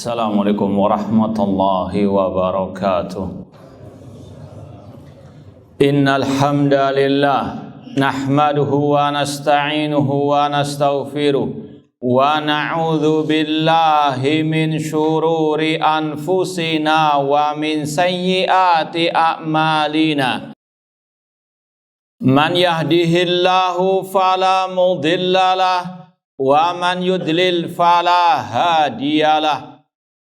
Assalamualaikum warahmatullahi wabarakatuh. Innal hamdalillah nahmaduhu wa nasta'inuhu wa nastaghfiruh wa na'udzu billahi min syururi anfusina wa min sayyiati a'malina. Man yahdihillahu fala mudhillalah wa man yudlil fala hadiyalah.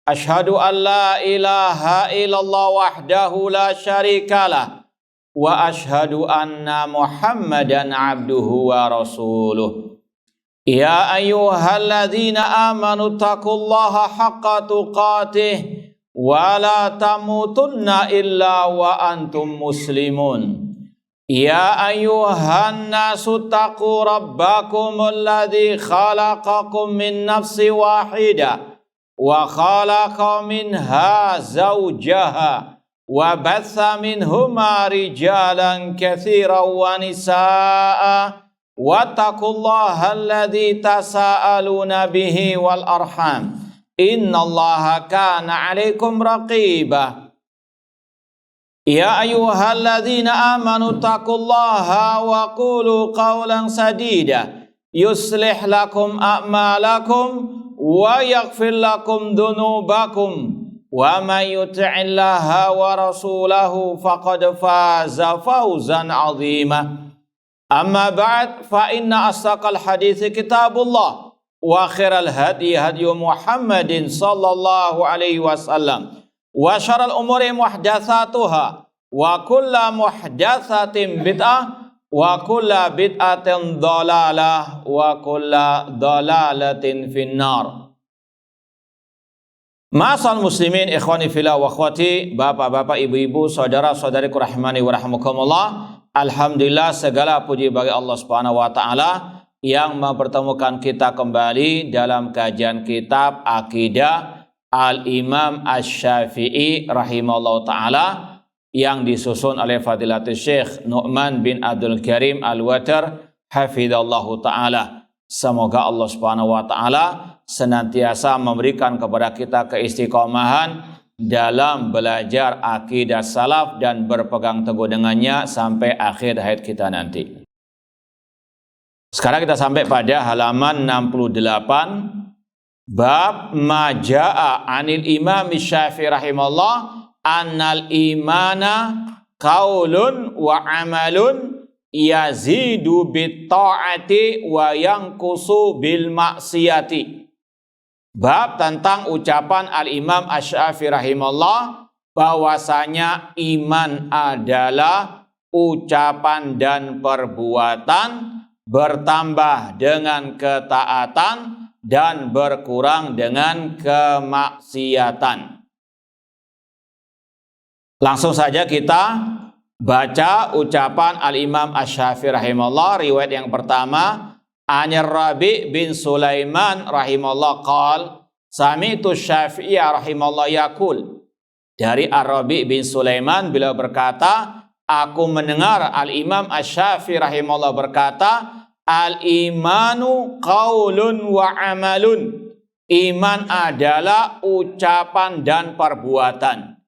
Ashhadu an la ilaha illallah wahdahu la syarikalah wa ashhadu anna Muhammadan abduhu wa rasuluh. Ya ayyuhalladzina amanu taqullaha haqqa tuqatih wa la tamutunna illa wa antum muslimun. Ya ayyuhan nasu taqu rabbakum alladzi khalaqakum min nafsin wahidah wa khalaqa minha zawjaha wa batha minhuma rijalan katsiran wa nisaa'a wattaqullaha alladzi tasaaluna bihi wal arham innallaha kana 'alaikum raqiba. Ya ayyuhalladzina amanu taqullaha wa qulu qawlan sadida yuslih lakum a'malakum wa yaghfir lakum dhunubakum wa may yuti'illaha wa rasulahu faqad faza fawzan 'azima. Amma ba'd, fa inna asdaqal hadithi kitabullah wa khairal hadi hadyu Muhammadin sallallahu alaihi wasallam wa syarrul umuri muhdatsatuha wa kullu muhdatsatin bid'ah wa kullu bid'atin dhalalah wa kullu dhalalatin finnar. Ma'asal muslimin ikhwani fillah wa akhwati, bapak-bapak, ibu-ibu, saudara-saudariku rahimani wa rahimakumullah. Alhamdulillah, segala puji bagi Allah Subhanahu wa taala yang mempertemukan kita kembali dalam kajian kitab Aqidah Al-Imam Asy-Syafi'i rahimahullah ta'ala yang disusun oleh Fadilatul Syekh Nu'man bin Abdul Karim Al-Watar hafidhallahu ta'ala. Semoga Allah subhanahu wa ta'ala senantiasa memberikan kepada kita keistiqomahan dalam belajar akidah salaf dan berpegang teguh dengannya sampai akhir hayat kita nanti. Sekarang kita sampai pada halaman 68. Bab maja'a anil imam Syafi'i rahimahullah annal imana qaulun wa amalun yazidu bit ta'ati wa yanqusu bil maksiyati. Bab tentang ucapan al-imam Asy-Syafi'i rahimahullah bahwasanya iman adalah ucapan dan perbuatan bertambah dengan ketaatan dan berkurang dengan kemaksiatan. Langsung saja kita baca ucapan Al-Imam Asy-Syafi'i rahimahullah. Riwayat yang pertama, Anir Rabi' bin Sulaiman rahimahullah qal sami'tu Syafi'i rahimahullah yaqul. Dari Ar-Rabi' bin Sulaiman beliau berkata, aku mendengar Al-Imam Asy-Syafi'i rahimahullah berkata, al-imanu qaulun wa amalun. Iman adalah ucapan dan perbuatan.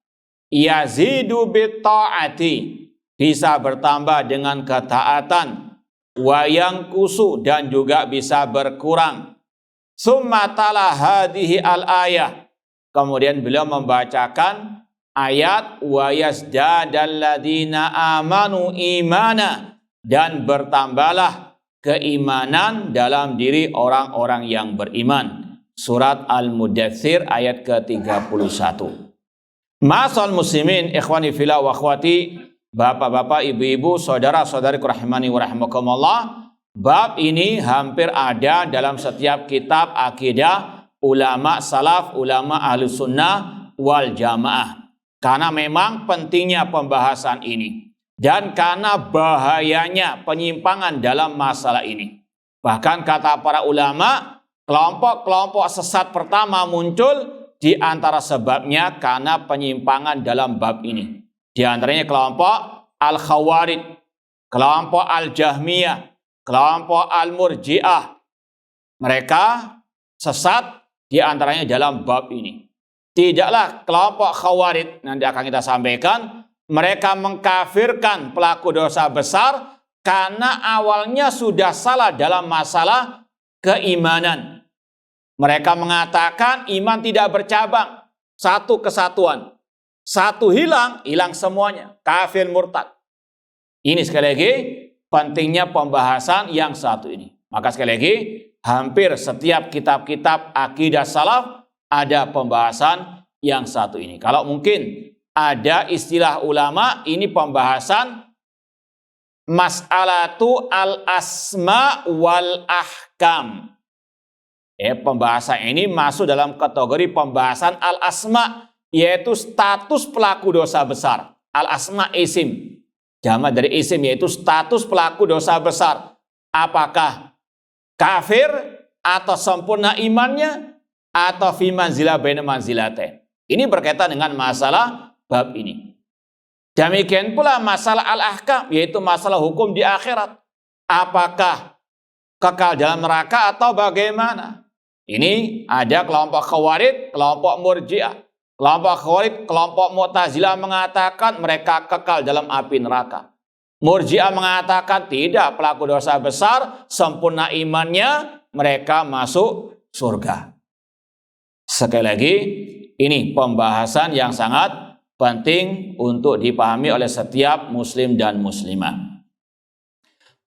Yazidu bit ta'ati, bisa bertambah dengan ketaatan. Wa yanqusu, dan juga bisa berkurang. Summa tala hadhihi al-ayah. Kemudian beliau membacakan ayat wa yazdadal ladzina amanu imana, dan bertambahlah keimanan dalam diri orang-orang yang beriman. Surat Al-Mudaththir ayat ke-31. Ma'asal muslimin ikhwani fillah wa akhwati, bapak-bapak, ibu-ibu, saudara-saudariku rahimani wa rahimakumullah. Bab ini hampir ada dalam setiap kitab akidah ulama salaf, ulama ahlus sunnah wal jamaah. Karena memang pentingnya pembahasan ini. Dan karena bahayanya penyimpangan dalam masalah ini. Bahkan kata para ulama, kelompok-kelompok sesat pertama muncul di antara sebabnya karena penyimpangan dalam bab ini. Di antaranya kelompok Al-Khawarij, kelompok Al-Jahmiyah, kelompok Al-Murji'ah. Mereka sesat di antaranya dalam bab ini. tidaklah kelompok Khawarij, nanti akan kita sampaikan, mereka mengkafirkan pelaku dosa besar karena awalnya sudah salah dalam masalah keimanan. Mereka mengatakan iman tidak bercabang, satu kesatuan. Satu hilang, hilang semuanya. Kafir murtad. Ini sekali lagi pentingnya pembahasan yang satu ini. Maka sekali lagi, hampir setiap kitab-kitab akidah salaf ada pembahasan yang satu ini. Kalau mungkin ada istilah ulama, ini pembahasan mas'alatu al-asma wal ahkam. Pembahasan ini masuk dalam kategori pembahasan al-asma, yaitu status pelaku dosa besar. Al-asma isim, jamak dari isim, yaitu status pelaku dosa besar. Apakah kafir atau sempurna imannya, atau fi manzilah baina manzilatain. Ini berkaitan dengan masalah bab ini. Demikian pula masalah al-ahkam, yaitu masalah hukum di akhirat. Apakah kekal dalam neraka atau bagaimana? Ini ada kelompok Khawarij, kelompok Murji'ah. Kelompok Khawarij, kelompok Mu'tazilah mengatakan mereka kekal dalam api neraka. Murji'ah mengatakan tidak, pelaku dosa besar, sempurna imannya, mereka masuk surga. Sekali lagi, ini pembahasan yang sangat penting untuk dipahami oleh setiap muslim dan muslimah.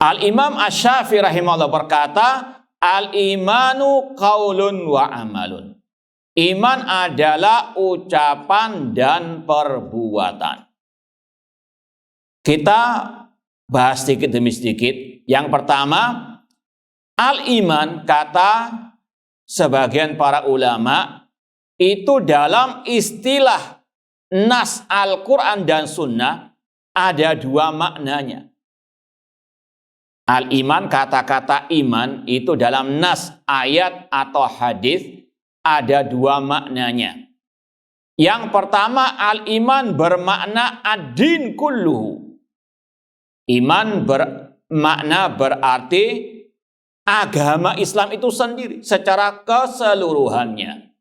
Al-Imam Asy-Syafi'i rahimahullah berkata, al-imanu qaulun wa amalun. Iman adalah ucapan dan perbuatan. Kita bahas sedikit demi sedikit. Yang pertama, al-iman, kata sebagian para ulama, itu dalam istilah nas Al-Quran dan Sunnah ada dua maknanya. Al-iman, kata-kata iman itu dalam nas ayat atau hadis ada dua maknanya. Yang pertama, al-iman bermakna ad-din kulluhu. Iman bermakna berarti agama Islam itu sendiri secara keseluruhannya.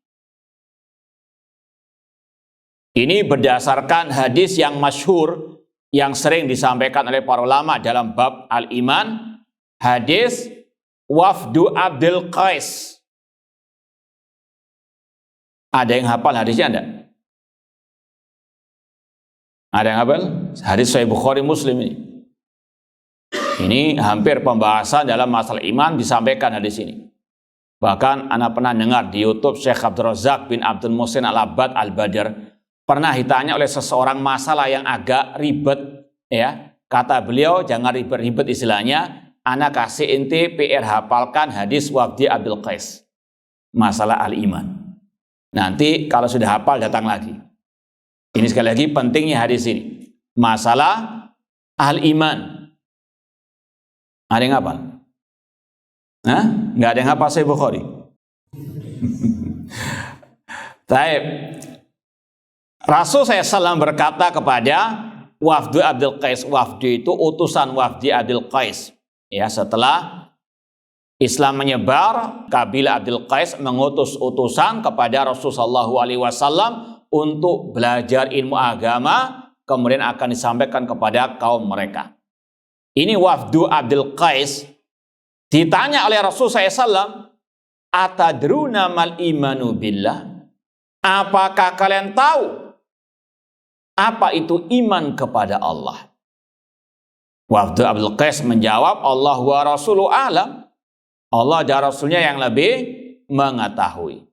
Ini berdasarkan hadis yang masyhur yang sering disampaikan oleh para ulama dalam bab al-iman, hadis Wafdu Abdul Qais. Ada yang hafal hadisnya enggak? Ada yang hafal? Hadis Sahih Bukhari Muslim ini. Ini hampir pembahasan dalam masalah iman disampaikan hadis ini. Bahkan anak pernah dengar di YouTube Syekh Abdul Razak bin Abdul Muhsin Al-Abbad Al-Badr pernah ditanya oleh seseorang masalah yang agak ribet, ya. Kata beliau, jangan ribet-ribet istilahnya, anak kasih inti PR hafalkan hadis Wafdi Abdul Qais. Masalah al-iman. Nanti kalau sudah hafal datang lagi. Ini sekali lagi pentingnya hadis ini. Masalah al-iman. Ada yang hafal? Hah? Nggak ada yang hafal Sahih Bukhari? Taib. Rasul SAW berkata kepada Wafdu Abdul Qais. Wafdu itu utusan Wafdi Abdul Qais. Ya, setelah Islam menyebar, kabilah Abdul Qais mengutus utusan kepada Rasulullah SAW untuk belajar ilmu agama, kemudian akan disampaikan kepada kaum mereka. Ini Wafdu Abdul Qais ditanya oleh Rasulullah SAW, atadruna mal imanu billah? Apakah kalian tahu apa itu iman kepada Allah? Wafdu Abdul Qais menjawab, Allah wa rasuluhu a'lam. Allah dan Rasulnya yang lebih mengetahui.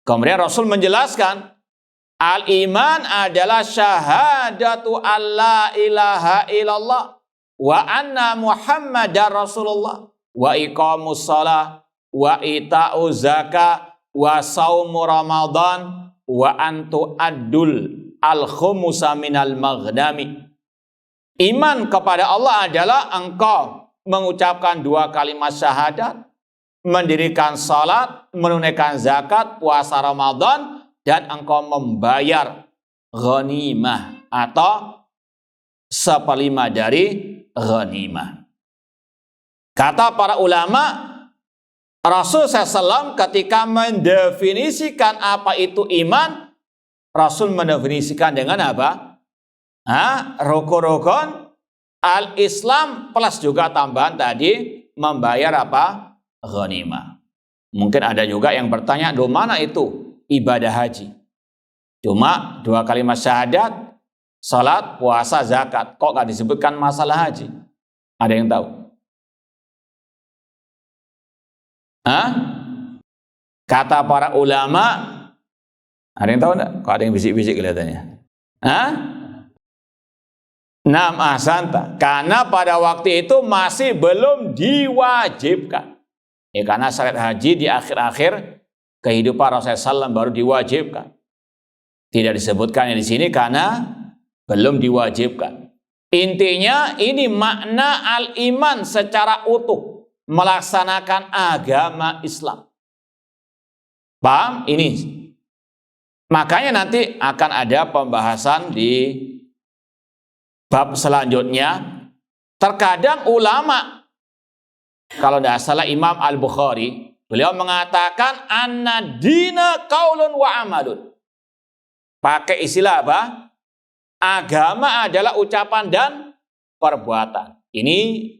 Kemudian Rasul menjelaskan, al-iman adalah syahadatu alla ilaha illallah wa anna muhammadar rasulullah wa iqamus shalah wa ita'uz zakah wa saumu ramadan wa antu addul al-khumusa minal maghnami. Iman kepada Allah adalah engkau mengucapkan dua kalimat syahadat, mendirikan salat, menunaikan zakat, puasa Ramadan, dan engkau membayar ghanimah atau 1/5 dari ghanimah. Kata para ulama, Rasul SAW ketika mendefinisikan apa itu iman, Rasul mendefinisikan dengan apa? Rukun-rukun al-Islam plus juga tambahan tadi membayar apa? Ghanimah. Mungkin ada juga yang bertanya, "Duh, mana itu ibadah haji? Cuma 2 kalimat syahadat, salat, puasa, zakat. Kok nggak disebutkan masalah haji?" Ada yang tahu? Kata para ulama, ada yang tahu enggak? Kok ada yang bisik-bisik kelihatannya? Naam, ahsanta. Karena pada waktu itu masih belum diwajibkan. Karena syariat haji di akhir-akhir kehidupan Rasulullah SAW baru diwajibkan. Tidak disebutkan di sini karena belum diwajibkan. Intinya ini makna al-iman secara utuh, melaksanakan agama Islam. Paham? Ini. Makanya nanti akan ada pembahasan di bab selanjutnya. Terkadang ulama, kalau tidak salah Imam Al-Bukhari, beliau mengatakan anna dina qaulun wa amalun. Pakai istilah apa? Agama adalah ucapan dan perbuatan. Ini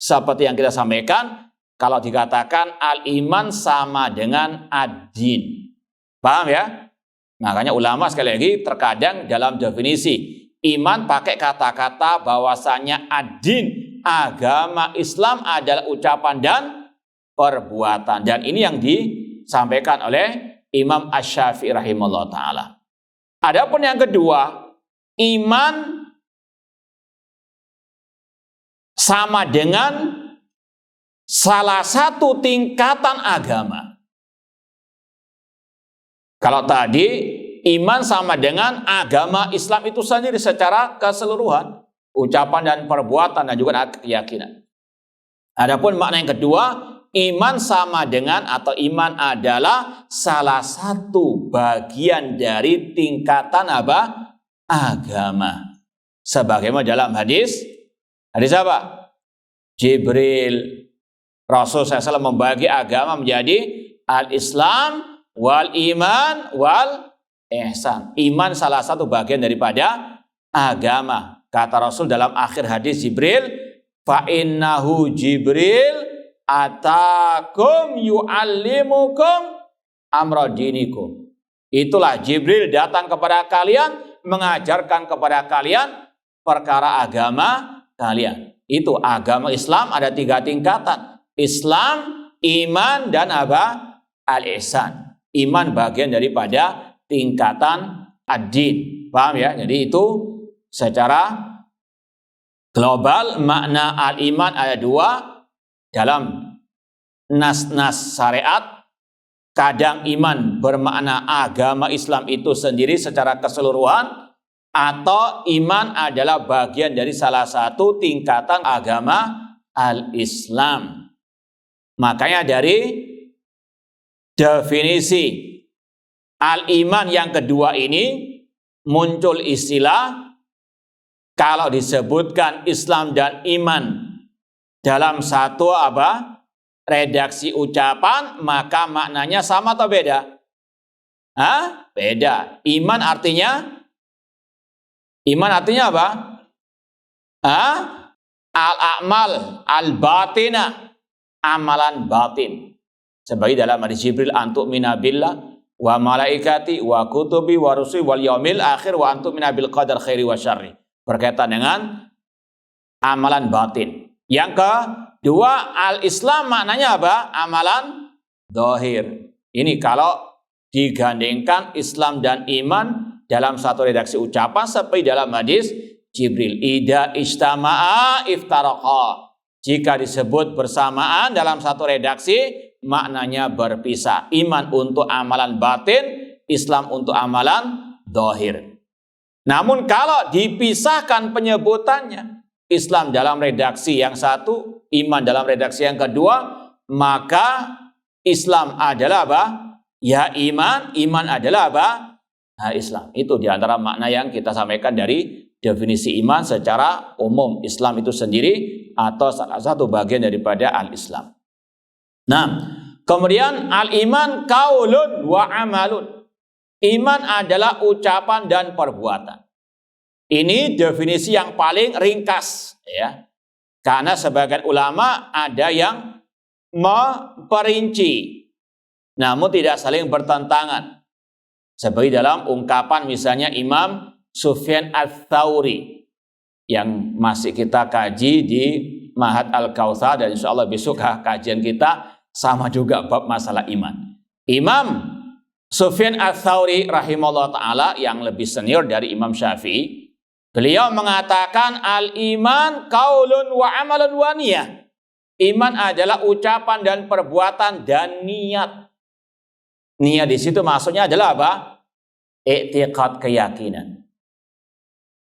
seperti yang kita sampaikan, kalau dikatakan al-iman sama dengan ad-din. Paham ya? Makanya ulama sekali lagi terkadang dalam definisi iman pakai kata-kata bahwasanya ad-din, agama Islam adalah ucapan dan perbuatan. Dan ini yang disampaikan oleh Imam Asy-Syafi'i rahimahullah ta'ala. Adapun yang kedua, iman sama dengan salah satu tingkatan agama. Kalau tadi iman sama dengan agama Islam itu sendiri secara keseluruhan, ucapan dan perbuatan dan juga keyakinan. Adapun makna yang kedua, iman sama dengan atau iman adalah salah satu bagian dari tingkatan apa? Agama. Sebagaimana dalam hadis apa? Jibril. Rasul SAW membagi agama menjadi al-Islam, wal iman, wal ihsan. Iman salah satu bagian daripada agama. Kata Rasul dalam akhir hadis Jibril, fa innahu Jibril atakum yu'allimukum amra dinikum. Itulah Jibril datang kepada kalian, mengajarkan kepada kalian perkara agama kalian. Itu agama Islam ada 3 tingkatan. Islam, iman, dan apa? Al-ihsan. Iman bagian daripada tingkatan ad-din. Paham ya? Jadi itu secara global makna al-iman ada 2 dalam nas-nas syariat. Kadang iman bermakna agama Islam itu sendiri secara keseluruhan, atau iman adalah bagian dari salah satu tingkatan agama al-Islam. Makanya dari definisi al-iman yang kedua ini muncul istilah, kalau disebutkan Islam dan iman dalam satu apa? Redaksi ucapan, maka maknanya sama atau beda? Beda. Iman artinya apa? Al-a'mal al-batina, amalan batin. Sebagai dalam hadis Jibril, antu'mina billah wa malaikati wa kutubi wa rusuli wal yaumil akhir wa antu'mina bil qadar khairi wa syarri. Berkaitan dengan amalan batin. Yang kedua, al-Islam maknanya apa? Amalan zahir. Ini kalau digandengkan Islam dan iman dalam satu redaksi ucapan seperti dalam hadis Jibril, idza ijtama'a iftaraqa. Jika disebut bersamaan dalam satu redaksi, maknanya berpisah. Iman untuk amalan batin, Islam untuk amalan zahir. Namun kalau dipisahkan penyebutannya, Islam dalam redaksi yang satu, iman dalam redaksi yang kedua, maka Islam adalah apa? Ya iman, iman adalah apa? Islam. Itu diantara makna yang kita sampaikan dari definisi iman secara umum. Islam itu sendiri atau salah satu bagian daripada al-Islam. Nah, kemudian al-iman qaulun wa amalun. Iman adalah ucapan dan perbuatan. Ini definisi yang paling ringkas, ya. Karena sebagian ulama ada yang memperinci, namun tidak saling bertentangan. Seperti dalam ungkapan misalnya Imam Sufyan Ats-Tsauri yang masih kita kaji di Ma'had Al-Kautsar, dan insya Allah besok kajian kita sama juga bab masalah iman. Imam Sufyan Ats-Tsauri rahimahullah ta'ala yang lebih senior dari Imam Syafi'i, beliau mengatakan al-iman qaulun wa amalun wa niyah. Iman adalah ucapan dan perbuatan dan niat. Niat di situ maksudnya adalah apa? I'tiqad, keyakinan.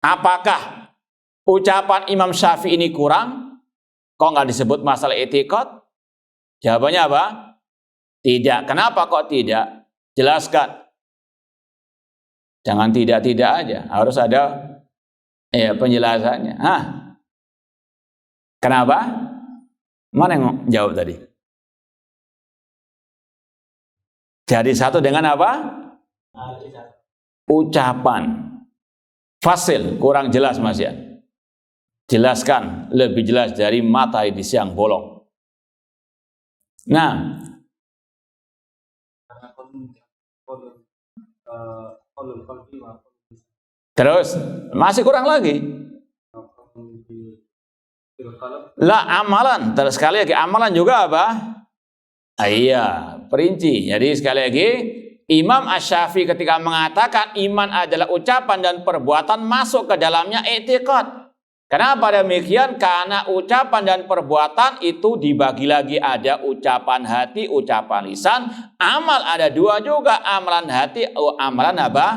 Apakah ucapan Imam Syafi'i ini kurang? Kok nggak disebut masalah i'tiqad? Jawabannya apa? Tidak. Kenapa kok tidak? Jelaskan. Jangan tidak-tidak aja. Harus ada penjelasannya. Kenapa? Mana yang jawab tadi? Jadi satu dengan apa? Ucapan. Fasil, kurang jelas Mas ya. Jelaskan lebih jelas dari matahari di siang bolong. Nah, terus masih kurang lagi. Lah amalan, terus sekali lagi amalan juga apa? Iya, perinci. Jadi sekali lagi Imam Asy-Syafi'i ketika mengatakan iman adalah ucapan dan perbuatan masuk ke dalamnya i'tiqad. Kenapa demikian? Karena ucapan dan perbuatan itu dibagi lagi, ada ucapan hati, ucapan lisan. Amal ada dua juga, amalan hati, amalan apa?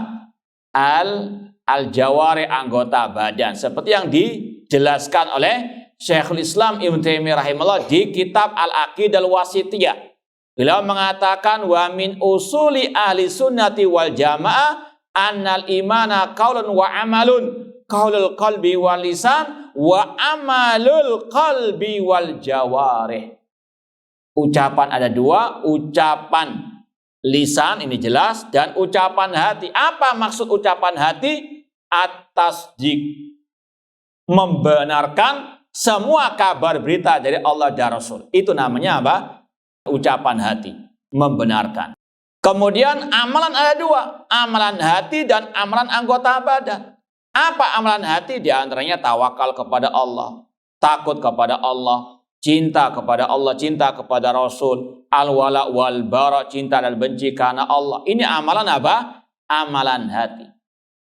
Al-jawari, anggota badan. Seperti yang dijelaskan oleh Syekhul Islam Ibnu Taimiyah rahimahullah di kitab Al-Aqidah Al-Wasithiyah. Beliau mengatakan wa min usuli ahli sunnati wal jamaah annal imana qaulun wa amalun. Qaulul qalbi wal lisan wa amalul qalbi wal jawarih. Ucapan ada dua, ucapan lisan ini jelas, dan ucapan hati. Apa maksud ucapan hati? At-tasdiq, membenarkan semua kabar berita dari Allah dan Rasul. Itu namanya apa? Ucapan hati, membenarkan. Kemudian amalan ada dua, amalan hati dan amalan anggota badan. Apa amalan hati? Di antaranya tawakal kepada Allah, takut kepada Allah, cinta kepada Allah, cinta kepada Rasul, al-wala wal bara, cinta dan benci karena Allah. Ini amalan apa? Amalan hati.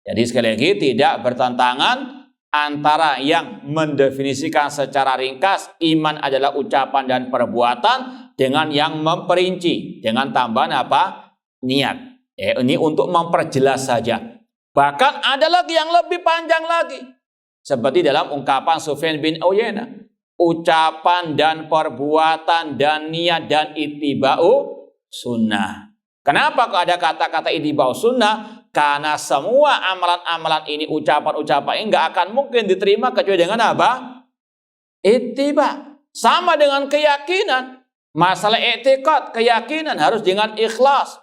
Jadi sekali lagi tidak bertentangan antara yang mendefinisikan secara ringkas iman adalah ucapan dan perbuatan dengan yang memperinci dengan tambahan apa? Niat. Ini untuk memperjelas saja. Bahkan ada lagi yang lebih panjang lagi. Seperti dalam ungkapan Sufyan bin Uyainah. Ucapan dan perbuatan dan niat dan ittiba'u sunnah. Kenapa kok ada kata-kata ittiba'u sunnah? Karena semua amalan-amalan ini, ucapan-ucapan ini nggak akan mungkin diterima kecuali dengan apa? Ittiba. Sama dengan keyakinan. Masalah i'tiqad, keyakinan harus dengan ikhlas.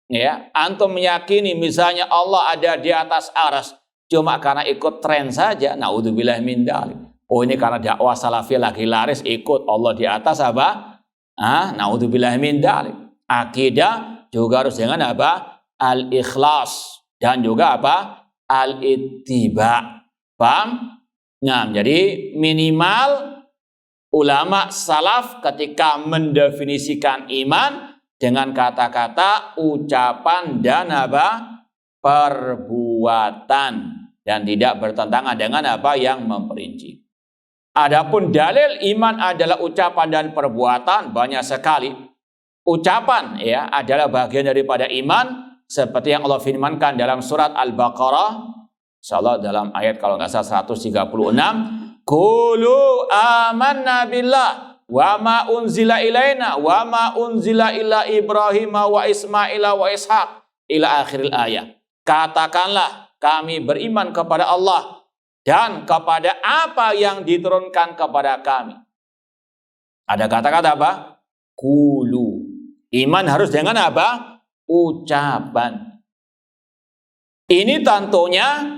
Ya, antum meyakini misalnya Allah ada di atas arsy cuma karena ikut tren saja, naudzubillah min dzalik. Oh, ini karena dakwah salafiyah lagi laris ikut Allah di atas apa? Naudzubillah min dzalik. Akidah juga harus dengan apa? Al-ikhlas dan juga apa? Al-ittiba. Paham? Nah, jadi minimal ulama salaf ketika mendefinisikan iman dengan kata-kata ucapan dan apa? Perbuatan, dan tidak bertentangan dengan apa yang memperinci. Adapun dalil iman adalah ucapan dan perbuatan banyak sekali. Ucapan ya adalah bagian daripada iman seperti yang Allah firmankan dalam surat Al-Baqarah, insyaallah dalam ayat kalau nggak salah 136, qulu amanna billah wa ma unzila ilaina wa ma unzila ila Ibrahim wa Ismail wa Ishaq ila akhiril ayat. Katakanlah kami beriman kepada Allah dan kepada apa yang diturunkan kepada kami. Ada kata-kata apa? Qulu. Iman harus dengan apa? Ucapan. Ini tentunya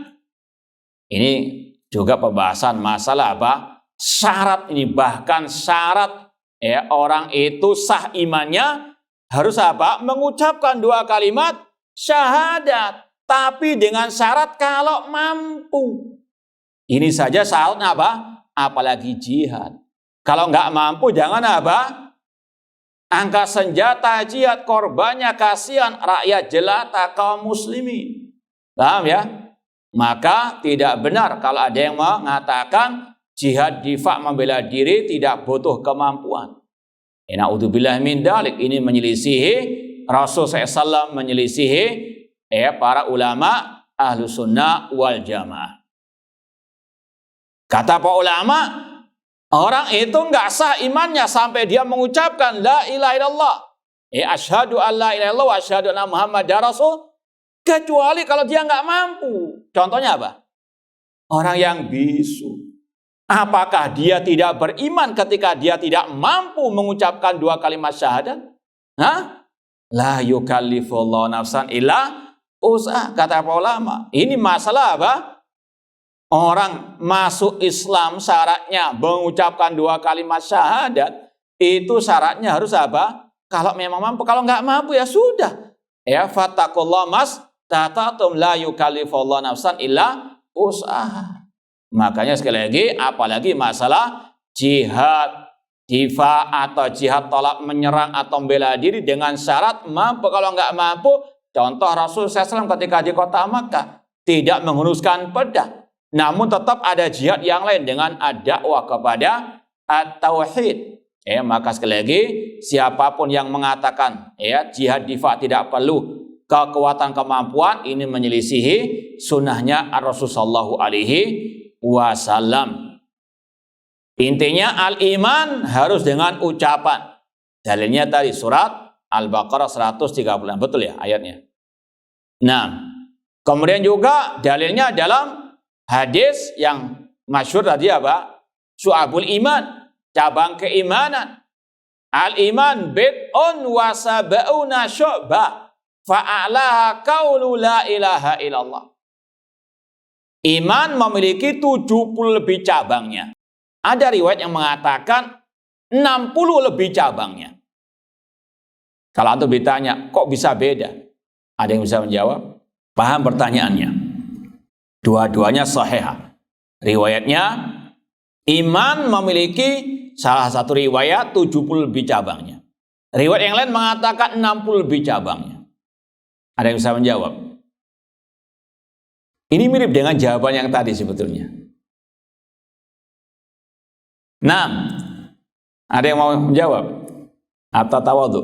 ini juga pembahasan masalah apa? Syarat ini, bahkan syarat ya orang itu sah imannya harus apa? Mengucapkan 2 kalimat syahadat, tapi dengan syarat kalau mampu. Ini saja syaratnya apa? Apalagi jihad. Kalau nggak mampu jangan apa? Angkat senjata jihad, korbannya kasihan rakyat jelata kaum muslimin. Paham ya? Maka tidak benar kalau ada yang mengatakan jihad difa membela diri tidak butuh kemampuan. Na'udzubillah min dalik. Ini menyelisihi Rasul SAW, menyelisihi para ulama ahlu sunnah wal jamaah. Kata para ulama, orang itu nggak sah imannya sampai dia mengucapkan la ilaha illallah. Asyhadu an la ilaha illallah wa asyhadu anna Muhammadar Rasul. Kecuali kalau dia nggak mampu. Contohnya apa? Orang yang bisu. Apakah dia tidak beriman ketika dia tidak mampu mengucapkan 2 kalimat syahadat? La yukallifullahu nafsan illa usaha, kata para ulama. Ini masalah apa? Orang masuk Islam syaratnya mengucapkan 2 kalimat syahadat. Itu syaratnya harus apa? Kalau memang mampu. Kalau nggak mampu ya sudah. Fattakullah mas tatatum la yukallifullahu nafsan illa usaha. Makanya sekali lagi, apalagi masalah jihad difa atau jihad tolak menyerang atau membela diri dengan syarat mampu. Kalau nggak mampu, contoh Rasul SAW ketika di kota Makkah tidak menghunuskan pedang, namun tetap ada jihad yang lain dengan ad-dakwah kepada at-tauhid. Maka sekali lagi, siapapun yang mengatakan jihad difa tidak perlu kekuatan kemampuan, ini menyelisihi sunnahnya Rasul sallallahu alaihi wasallam. Intinya al-iman harus dengan ucapan. Dalilnya tadi surat Al-Baqarah 136. Betul ya ayatnya? Nah, kemudian juga dalilnya dalam hadis yang masyhur tadi apa? Syu'abul iman, cabang keimanan. Al-iman bid'un wa sab'una syu'bah. Fa'alaha qaulu la ilaha illallah. Iman memiliki 70 lebih cabangnya. Ada riwayat yang mengatakan 60 lebih cabangnya. Kalau antum ditanya, kok bisa beda? Ada yang bisa menjawab? Paham pertanyaannya? Dua-duanya sahih. Riwayatnya, iman memiliki salah satu riwayat 70 lebih cabangnya. Riwayat yang lain mengatakan 60 lebih cabangnya. Ada yang bisa menjawab? Ini mirip dengan jawaban yang tadi sebetulnya. Nah, ada yang mau menjawab? Atau tawadhu?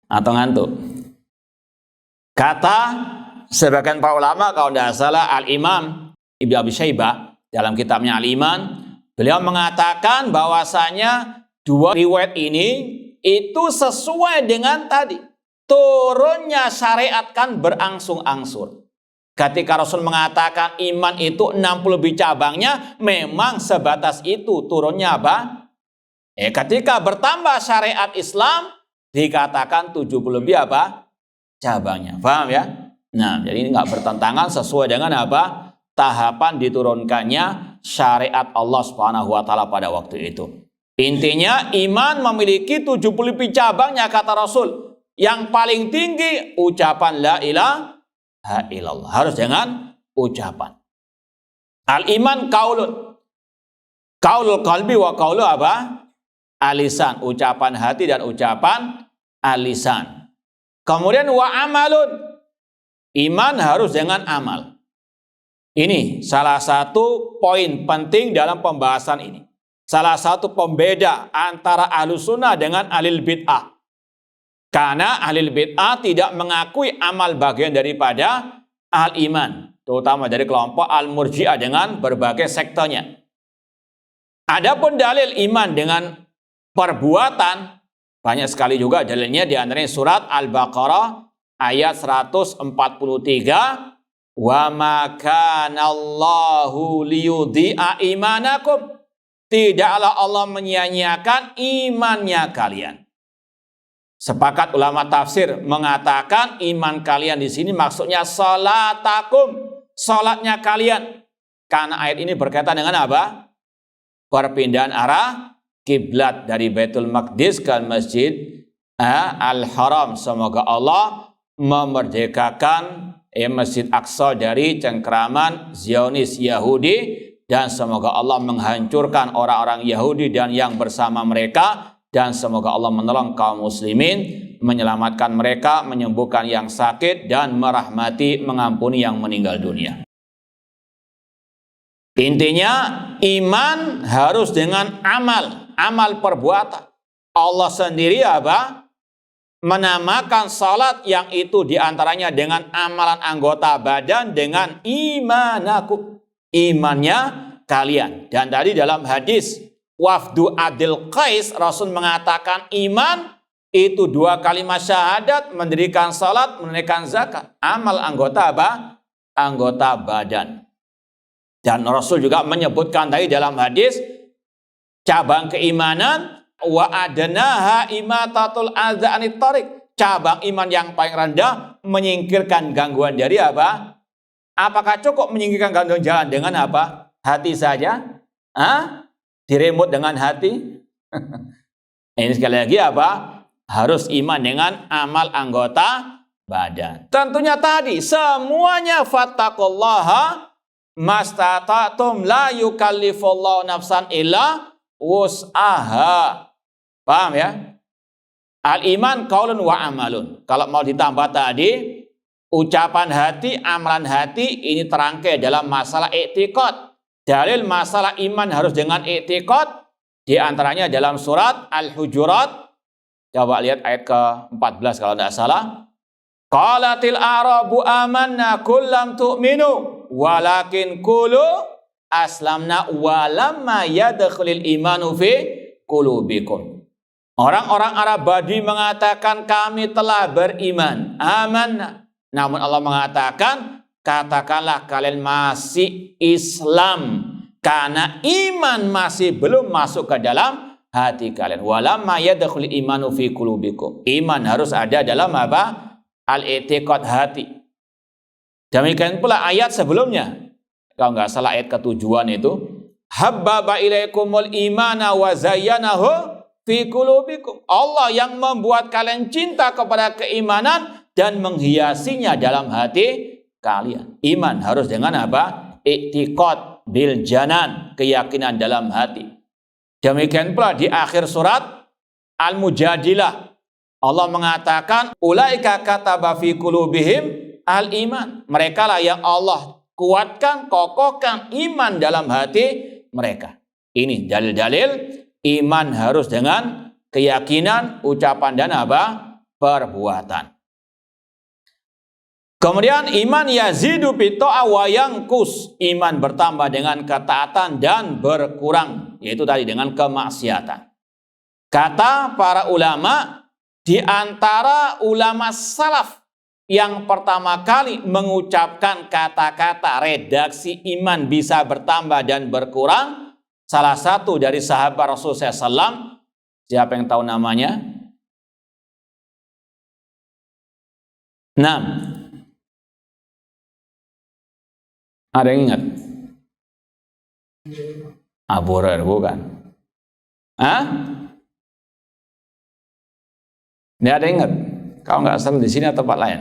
Atau ngantuk? Kata sebagian para ulama, kalau tidak salah Al-Imam Ibnu Abi Syaibah dalam kitabnya Al-Iman, beliau mengatakan bahwasanya 2 riwayat ini itu sesuai dengan tadi. Turunnya syariat kan berangsur-angsur. Ketika Rasul mengatakan iman itu 60 lebih cabangnya, memang sebatas itu turunnya apa? Ketika bertambah syariat Islam, dikatakan 70 lebih apa? Cabangnya. Paham ya? Nah, jadi ini nggak bertentangan, sesuai dengan apa? Tahapan diturunkannya syariat Allah Subhanahu wa taala pada waktu itu. Intinya iman memiliki 70 lebih cabangnya kata Rasul. Yang paling tinggi ucapan la ilaha illallah. Harus dengan ucapan. Al-iman qaulun. Qaulul qalbi wa qaulu apa? Alisan. Ucapan hati dan ucapan alisan. Kemudian wa amalun. Iman harus dengan amal. Ini salah satu poin penting dalam pembahasan ini. Salah satu pembeda antara ahlus sunnah dengan ahlul bid'ah. Karena ahlul bid'ah tidak mengakui amal bagian daripada al-iman. Terutama dari kelompok al-murji'ah dengan berbagai sektenya. Adapun dalil iman dengan perbuatan, banyak sekali juga dalilnya, di antaranya surat Al-Baqarah ayat 143. Wa ma kana Allahu liyudhi'a imanakum. Tidaklah Allah menyia-nyiakan imannya kalian. Sepakat ulama tafsir mengatakan iman kalian di sini maksudnya salatakum, salatnya kalian. Karena ayat ini berkaitan dengan apa? Perpindahan arah kiblat dari Baitul Maqdis ke Masjid Al-Haram. Semoga Allah memerdekakan Masjid Aqsa dari cengkraman Zionis Yahudi, dan semoga Allah menghancurkan orang-orang Yahudi dan yang bersama mereka, dan semoga Allah menolong kaum muslimin, menyelamatkan mereka, menyembuhkan yang sakit, dan merahmati, mengampuni yang meninggal dunia. Intinya iman harus dengan amal perbuatan. Allah sendiri apa? Menamakan salat yang itu diantaranya dengan amalan anggota badan dengan imanakum, imannya kalian. Dan tadi dalam hadis Wafdu Adil Qais, Rasul mengatakan iman itu 2 kalimat syahadat, mendirikan salat, menunaikan zakat. Amal anggota apa? Anggota badan. Dan Rasul juga menyebutkan tadi dalam hadis cabang keimanan, wa adnaha imatatul adza anit thariq. Cabang iman yang paling rendah menyingkirkan gangguan dari apa? Apakah cukup menyingkirkan gangguan jalan dengan apa? Hati saja? Diremut dengan hati? Ini sekali lagi apa? Harus iman dengan amal anggota badan. Tentunya tadi semuanya fattaqullaha mastata'tum, la yukallifullahu nafsan illa wus'aha. Paham ya? Al-iman qaulun wa amalun. Kalau mau ditambah tadi, ucapan hati, amalan hati, ini terangkai dalam masalah i'tiqad. Dalil masalah iman harus dengan i'tiqad diantaranya dalam surat Al-Hujurat. Coba lihat ayat ke-14 kalau tidak salah. Qalatil a'rabu amanna kullam tu'minu walakin qulu aslamna walamma yadkhulil imanu fi qulubikum. Orang-orang Arab Badui mengatakan kami telah beriman, amanna. Namun Allah mengatakan katakanlah kalian masih Islam karena iman masih belum masuk ke dalam hati kalian. Walamma yadkhulil imanu fi qulubikum. Iman harus ada dalam apa? Al-i'tiqad hati. Demikian pula ayat sebelumnya. Kalau nggak salah ayat ketujuan itu. Habbaba ilaikumul imana wa zayyanahu fi qulubikum. Allah yang membuat kalian cinta kepada keimanan dan menghiasinya dalam hati kalian. Iman harus dengan apa? I'tiqad bil janan, keyakinan dalam hati. Demikian pula di akhir surat Al-Mujadilah. Allah mengatakan ulaika kataba fi qulubihim al-iman. Mereka lah yang Allah kuatkan, kokohkan iman dalam hati mereka. Ini dalil-dalil iman harus dengan keyakinan, ucapan dan apa? Perbuatan. Kemudian iman yazidu bita'a wa yanqus. Iman bertambah dengan ketaatan dan berkurang, yaitu tadi dengan kemaksiatan. Kata para ulama, di antara ulama salaf yang pertama kali mengucapkan kata-kata redaksi iman bisa bertambah dan berkurang, salah satu dari sahabat Rasulullah SAW, siapa yang tahu namanya? 6. Ada yang ingat? Abu Hurairah bukan? Ini ada yang ingat? Kalau nggak salah di sini atau tempat lain.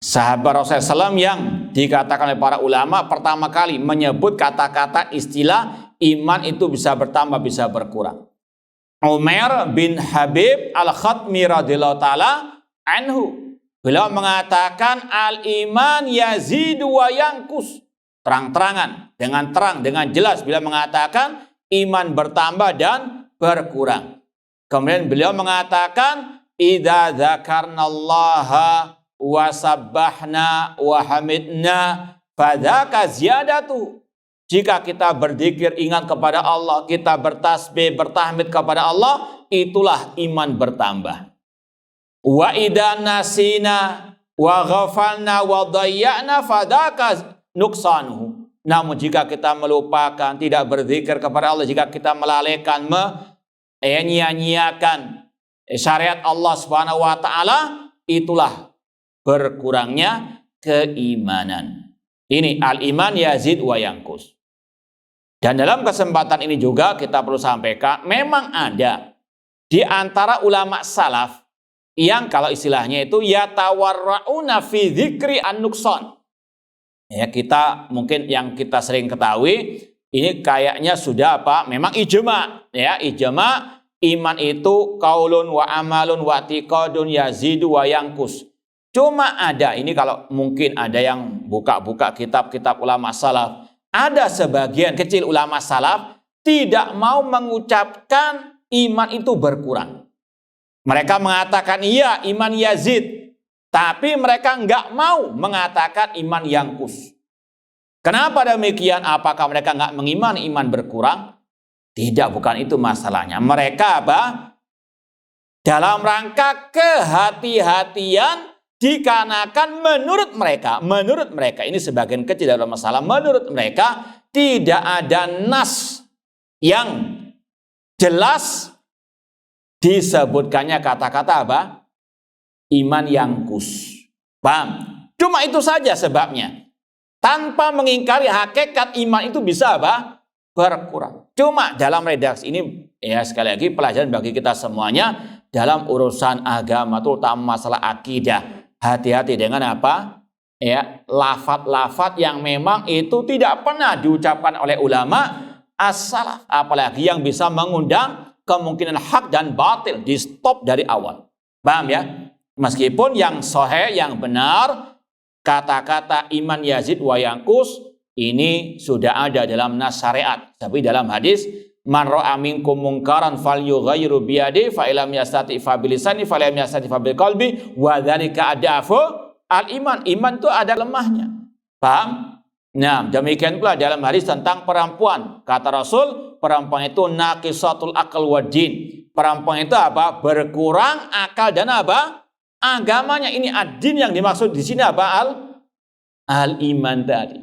Sahabat Rasulullah SAW yang dikatakan oleh para ulama pertama kali menyebut kata-kata istilah iman itu bisa bertambah, bisa berkurang. Umar bin Habib Al-Khatmi radhiyallahu ta'ala anhu. Beliau mengatakan al-iman yazidu wa yanqus. Terang-terangan, dengan terang, dengan jelas beliau mengatakan iman bertambah dan berkurang. Kemudian beliau mengatakan idza dzakarnallaha wa sabbahna wa hamidna fadzaka ziyadatu. Jika kita berzikir ingat kepada Allah, kita bertasbih bertahmid kepada Allah, itulah iman bertambah. Wa idza nasina wa ghafalna wa dhayya'na fadzaka nuqsanuhu. Namun jika kita melupakan, tidak berzikir kepada Allah, jika kita melalaikan, menyia-nyiakan syariat Allah Subhanahu wa taala, itulah berkurangnya keimanan. Ini al-iman yazid wa yanqus. Dan dalam kesempatan ini juga kita perlu sampaikan, memang ada di antara ulama salaf yang kalau istilahnya itu yatawarrauna fi dzikri an-nuqsan. Ya, kita mungkin yang kita sering ketahui ini kayaknya sudah apa? Memang ijma, ya, ijma iman itu qaulun wa amalun wa i'tiqadun yazidu wa yanqus. Cuma ada ini kalau mungkin ada yang buka-buka kitab-kitab ulama salaf, ada sebagian kecil ulama salaf tidak mau mengucapkan iman itu berkurang. Mereka mengatakan iya iman yazid, tapi mereka nggak mau mengatakan iman yanqus. Kenapa demikian? Apakah mereka nggak mengimani iman berkurang? Tidak, bukan itu masalahnya. Mereka apa? Dalam rangka kehati-hatian, dikarenakan menurut mereka ini sebagian kecil dalam masalah, menurut mereka tidak ada nas yang jelas disebutkannya kata-kata apa? Iman yanqus. Paham? Cuma itu saja sebabnya. Tanpa mengingkari hakikat iman itu bisa apa? Berkurang. Cuma dalam redaksi ini, ya sekali lagi pelajaran bagi kita semuanya dalam urusan agama, terutama masalah akidah. Hati-hati dengan apa? Ya, lafaz-lafaz yang memang itu tidak pernah diucapkan oleh ulama as-salaf, apalagi yang bisa mengundang kemungkinan hak dan batil, di stop dari awal. Paham ya? Meskipun yang sahih, yang benar, kata-kata iman yazid wa yanqus ini sudah ada dalam nas syariat. Tapi dalam hadis, man ra'a minkum munkaran falyughayyiru bi yadihi fa illam yastati fa bilisani fa lam yastati fa bil qalbi wa dzalika adafu al-iman. Iman itu ada lemahnya. Paham? Nah, demikian pula dalam hadis tentang perempuan. Kata Rasul, perempuan itu naqisatul aql wa din. Perempuan itu apa? Berkurang akal dan apa? Agamanya. Ini ad-din yang dimaksud di sini apa? Al-iman tadi.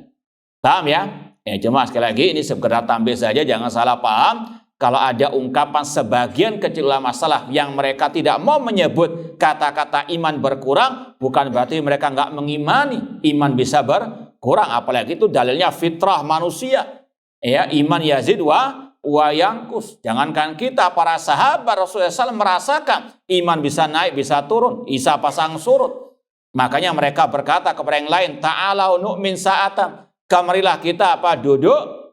Paham ya? Ya, cuma sekali lagi ini sekedar tampil saja, jangan salah paham. Kalau ada ungkapan sebagian kecil ulama salaf yang mereka tidak mau menyebut kata-kata iman berkurang, bukan berarti mereka nggak mengimani iman bisa berkurang. Apalagi itu dalilnya fitrah manusia. Ya, iman yazid wa yanqus. Jangankan kita, para sahabat Rasulullah SAW merasakan iman bisa naik, bisa turun, bisa pasang surut. Makanya mereka berkata kepada yang lain, ta'alau nu'min sa'atan. Kemarilah kita apa? Duduk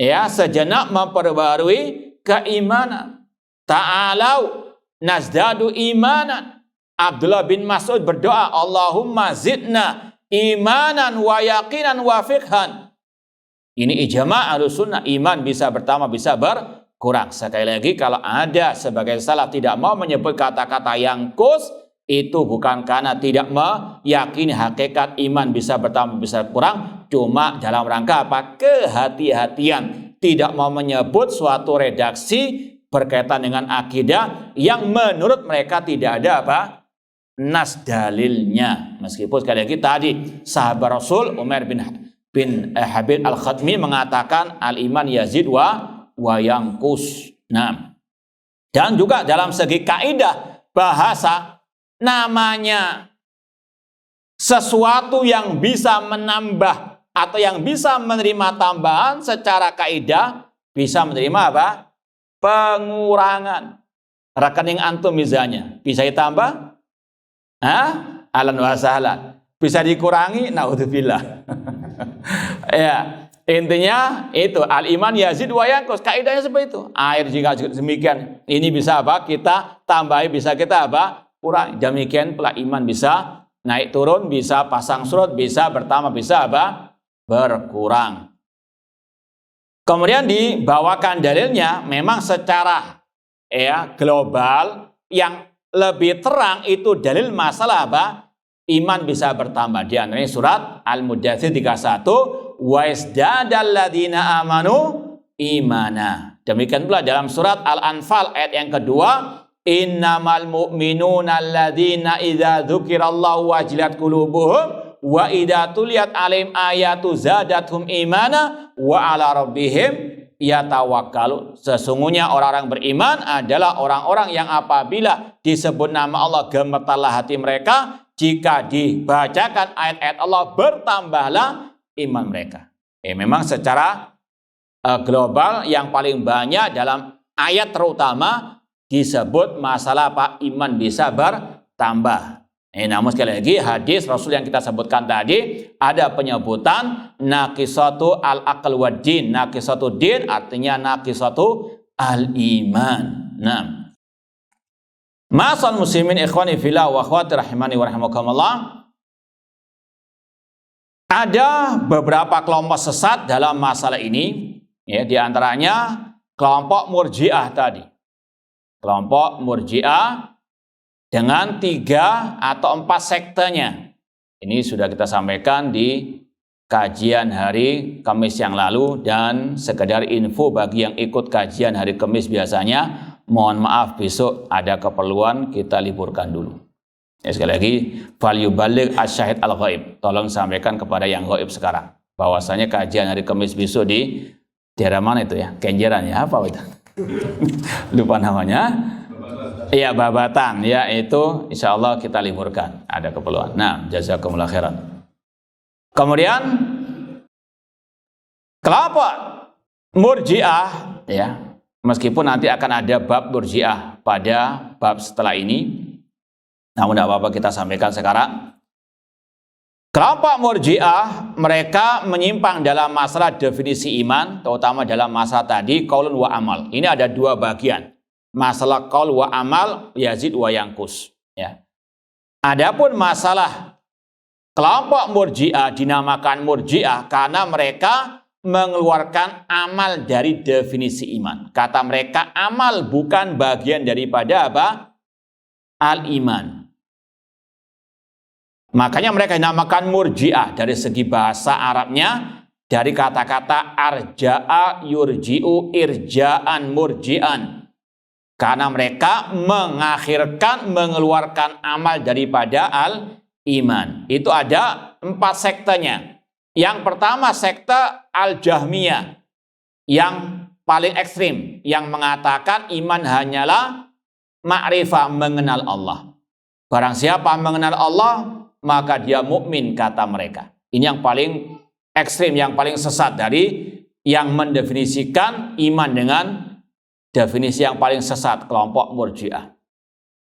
ya sejenak memperbarui keimanan. Ta'alau nazdadu imanan. Abdullah bin Mas'ud berdoa, Allahumma zidna imanan wa yaqinan wa fiqhan. Ini ijma' Ahlussunnah, iman bisa bertambah, bisa berkurang. Sekali lagi, kalau ada sebagian salaf tidak mau menyebut kata-kata yanqus, itu bukan karena tidak meyakini hakikat iman bisa bertambah, bisa berkurang, cuma dalam rangka apa? Kehati-hatian, tidak mau menyebut suatu redaksi berkaitan dengan akidah yang menurut mereka tidak ada apa? Nas dalilnya. Meskipun sekali lagi tadi sahabat Rasul Umar bin Habib al-Khatmi mengatakan al-iman yazid wa yanqus. Nah, dan juga dalam segi kaidah bahasa, namanya sesuatu yang bisa menambah atau yang bisa menerima tambahan secara kaidah bisa menerima apa? Pengurangan. Rekening antum misalnya bisa ditambah? Ahlan wa sahlan. Bisa dikurangi? Naudzubillah. Ya, intinya itu al-iman yazid wa yanqus. Kaidahnya seperti itu. Air jika demikian, ini bisa apa? Kita tambahi, bisa kita apa? Kurang. Demikian pula iman bisa naik turun, bisa pasang surut, bisa bertambah, bisa apa? Berkurang. Kemudian dibawakan dalilnya memang secara global yang lebih terang itu dalil masalah apa? Iman bisa bertambah. Di antaranya surat Al-Mudaththir 31, wa isdadal ladzina amanu imana. Demikian pula dalam surat Al-Anfal ayat yang kedua, innamal mu'minuna alladzina idza dzukirallahu wajilat qulubuhum wa idza tuliyat alaihim ayatu zadathum imana wa ala rabbihim yatawakkalun. Sesungguhnya orang-orang beriman adalah orang-orang yang apabila disebut nama Allah gemetarlah hati mereka, jika dibacakan ayat-ayat Allah bertambahlah iman mereka. Memang secara global yang paling banyak dalam ayat terutama disebut masalah apa? Iman bisa bertambah. Namun sekali lagi hadis Rasul yang kita sebutkan tadi ada penyebutan naqisatu al-aql wad din. Naqisatu din artinya naqisatu al-iman. Nah, masal muslimin ikhwani fillah wa akhwati rahimani wa rahimakumullah. Ada beberapa kelompok sesat dalam masalah ini, ya, di antaranya kelompok Murji'ah tadi. Kelompok Murji'ah dengan 3 atau 4 sektenya. Ini sudah kita sampaikan di kajian hari Kamis yang lalu, dan sekedar info bagi yang ikut kajian hari Kamis biasanya, mohon maaf besok ada keperluan kita liburkan dulu. Ya, sekali lagi, fal yuballigh asyahid al-ghaib. Tolong sampaikan kepada yang ghaib sekarang bahwasanya kajian hari Kamis besok di daerah mana itu ya? Kenjeran ya, apa itu? Lupa namanya. Iya, Babatan, ya, itu insya Allah kita liburkan, ada keperluan. Nah, jazakumullah khairan. Kemudian kelompok Murji'ah, ya, meskipun nanti akan ada bab Murji'ah pada bab setelah ini, namun tidak apa-apa kita sampaikan sekarang. Kelompok Murji'ah mereka menyimpang dalam masalah definisi iman, terutama dalam masalah tadi qaulun wa amal. Ini ada 2 bagian. Masalah qaul wa amal yazid wa yanqus, ya. Adapun masalah kelompok Murji'ah dinamakan Murji'ah karena mereka mengeluarkan amal dari definisi iman. Kata mereka amal bukan bagian daripada apa? Al-iman. Makanya mereka dinamakan Murji'ah dari segi bahasa Arabnya dari kata-kata arja'a yurji'u irja'an murji'an. Karena mereka mengakhirkan, mengeluarkan amal daripada al-iman. Itu ada 4 sektenya. Yang pertama sekte Al-Jahmiyah, yang paling ekstrim, yang mengatakan iman hanyalah ma'rifah, mengenal Allah. Barang siapa mengenal Allah, maka dia mukmin, kata mereka. Ini yang paling ekstrim, yang paling sesat dari yang mendefinisikan iman dengan definisi yang paling sesat, kelompok Murji'ah.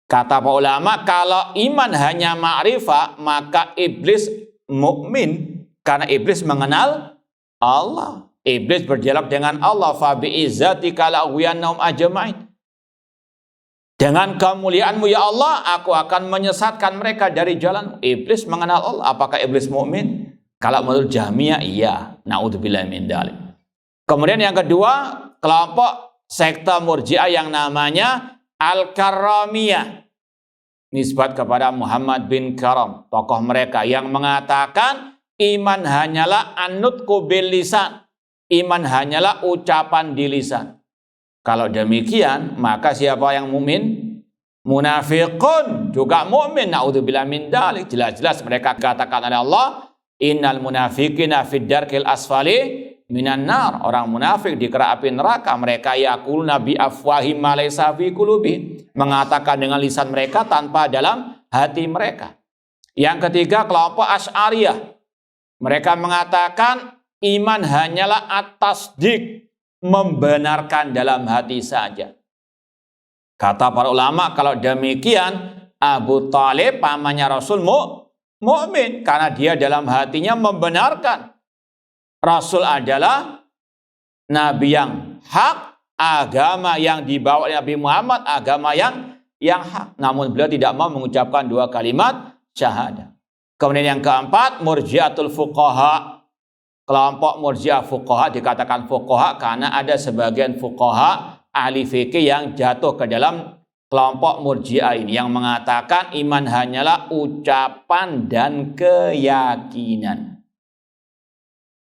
Kata para ulama, kalau iman hanya ma'rifah, maka iblis mukmin karena iblis mengenal Allah. Iblis berdialog dengan Allah, fa bi'izzatika la'ughwiyannahum ajmain. Dengan kemuliaanmu ya Allah, aku akan menyesatkan mereka dari jalan. Iblis mengenal Allah. Apakah iblis mukmin? Kalau menurut Jahmiyah, iya. Na'udzubillahi min dzalik. Kemudian yang kedua, kelompok sekte Murji'ah yang namanya Al-Karramiyah, nisbat kepada Muhammad bin Karam, tokoh mereka, yang mengatakan iman hanyalah an-nutqu bil lisan, iman hanyalah ucapan di lisan. Kalau demikian, maka siapa yang mukmin? Munafiqun juga mukmin. Naudzubillah min dzalik. Jelas-jelas mereka katakan oleh Allah, innal munafiqina fid darkil asfali minan nar. Orang munafik di kerak api neraka. Mereka yaquluna bi afwahim ma laysa fi qulubihim, mengatakan dengan lisan mereka tanpa dalam hati mereka. Yang ketiga, kelompok Asy'ariyah. Mereka mengatakan iman hanyalah at-tasdiq, membenarkan dalam hati saja. Kata para ulama, kalau demikian Abu Thalib pamannya Rasul mukmin karena dia dalam hatinya membenarkan Rasul adalah nabi yang hak, agama yang dibawa oleh Nabi Muhammad, agama yang hak. Namun beliau tidak mau mengucapkan 2 kalimat syahadah. Kemudian yang keempat, Murji'atul fuqaha. Kelompok Murji'ah fuqaha dikatakan fuqaha karena ada sebagian fuqaha ahli fikih yang jatuh ke dalam kelompok Murji'ah ini, yang mengatakan iman hanyalah ucapan dan keyakinan.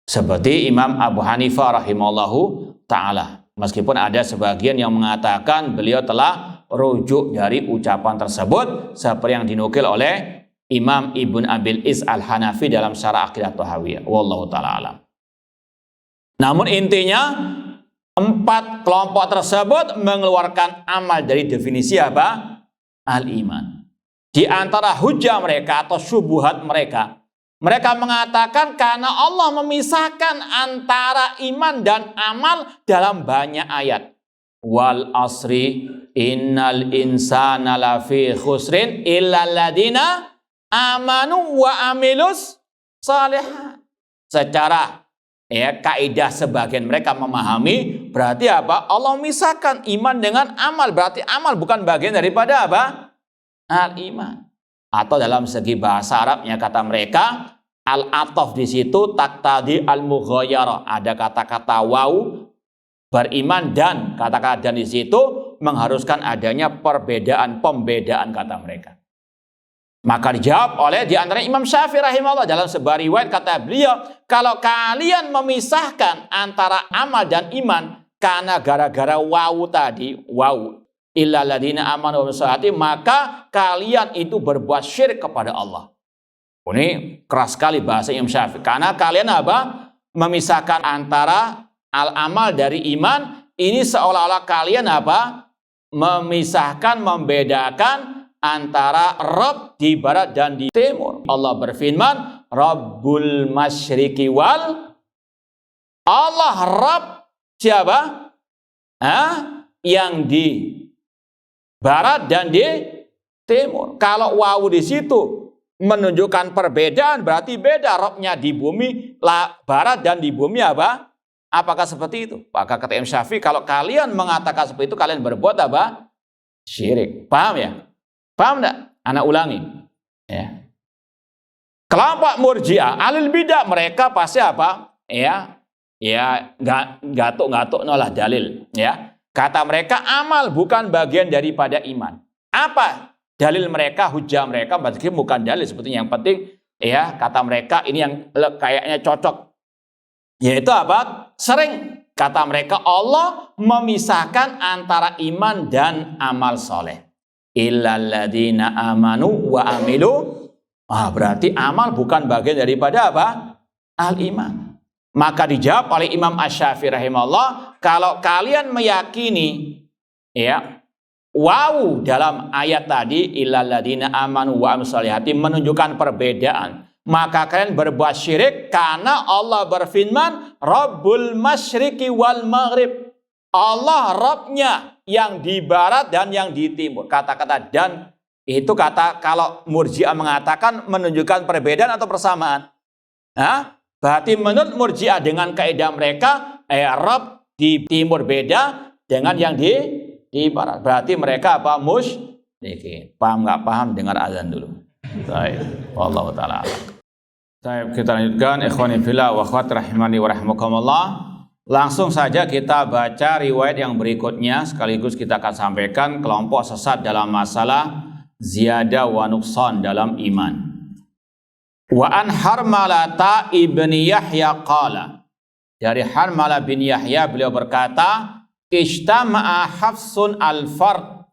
Seperti Imam Abu Hanifah rahimahullahu ta'ala. Meskipun ada sebagian yang mengatakan beliau telah rujuk dari ucapan tersebut, seperti yang dinukil oleh Imam Ibn Abil Is Al-Hanafi dalam Syarah Aqidah Tahawiyah. Wallahu ta'ala alam. Namun intinya, Empat kelompok tersebut mengeluarkan amal dari definisi apa? Al-iman. Di antara hujah mereka atau syubhat mereka, mereka mengatakan karena Allah memisahkan antara iman dan amal dalam banyak ayat. Wal asri innal insana lafi khusrin illa alladina amanu wa amilus salihat. Secara kaidah sebagian mereka memahami berarti apa? Allah memisahkan iman dengan amal, berarti amal bukan bagian daripada apa? Al-iman. Atau dalam segi bahasa Arabnya kata mereka al-ataf di situ taqtadi al-mughayyarah. Ada kata-kata waw beriman dan kata-kata dan di situ mengharuskan adanya pembedaan kata mereka. Maka dijawab oleh di antara Imam Syafi'i rahimahullah dalam sebuah riwayat kata beliau, kalau kalian memisahkan antara amal dan iman karena gara-gara wawu tadi, wawu illal ladzina amanu wa sholati, maka kalian itu berbuat syirik kepada Allah. Ini keras sekali bahasa Imam Syafi'i. Karena kalian apa? Memisahkan antara al-amal dari iman, ini seolah-olah kalian apa? Memisahkan, membedakan antara Rabb di barat dan di timur. Allah berfirman, Rabbul masyriqi wal, Allah Rabb siapa? Yang di barat dan di timur. Kalau wawu di situ menunjukkan perbedaan, berarti beda. Rabbnya di bumi barat dan di bumi apa? Apakah seperti itu? Maka kata Imam Syafi'i, kalau kalian mengatakan seperti itu, kalian berbuat apa? Syirik. Paham ya? Paham enggak? Anak ulangi. Ya. Kelompok Murji'ah, alil bidah, mereka pasti apa? Gatuk-gatuk nolah dalil. Ya. Kata mereka amal bukan bagian daripada iman. Apa dalil mereka, hujah mereka? Berarti bukan dalil sebetulnya. Yang penting, kata mereka ini yang kayaknya cocok. Yaitu apa? Sering kata mereka Allah memisahkan antara iman dan amal soleh. Illal ladzina amanu wa amilu. Berarti amal bukan bagian daripada apa? Al-iman. Maka dijawab oleh Imam Asy-Syafi'i rahimahullah, kalau kalian meyakini wawu dalam ayat tadi illal ladzina amanu wa amilus sholihati menunjukkan perbedaan, maka kalian berbuat syirik karena Allah berfirman Rabbul masyriqi wal maghrib. Allah Rabbnya yang di barat dan yang di timur. Kata-kata dan itu kata kalau Murji'ah mengatakan menunjukkan perbedaan atau persamaan. Berarti menurut Murji'ah dengan kaidah mereka Rabb di timur beda dengan yang di barat. Berarti mereka apa? Musyrikin. Paham nggak paham? Dengar azan dulu. Baik. Wallahu taala. Baik, kita lanjutkan ikhwani fillah wa akhwat rahimani wa rahimakumullah. Langsung saja kita baca riwayat yang berikutnya, sekaligus kita akan sampaikan kelompok sesat dalam masalah ziyadah wa nuqsan dalam iman. Wa an Harmalata ibni Yahya qala, dari Harmalah bin Yahya beliau berkata, Ijtama'a Hafsun al-Fard